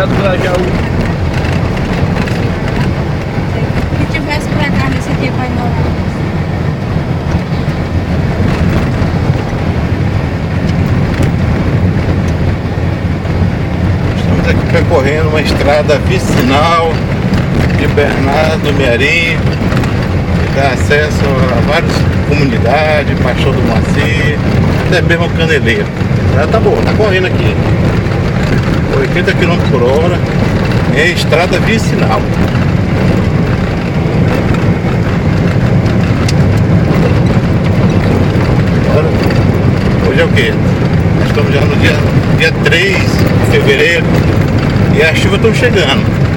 estrada do Grajaú. Se tivesse pra cá nesse aqui, vai embora. Estamos aqui percorrendo uma estrada vicinal de Bernardo Mearim, que dá acesso a várias comunidades, Paixão do Moacir, até mesmo Caneleiro. Ela tá boa, tá correndo aqui 80 km por hora, é estrada vicinal. Hoje é o que? Estamos já no dia 3 de fevereiro e as chuvas estão chegando.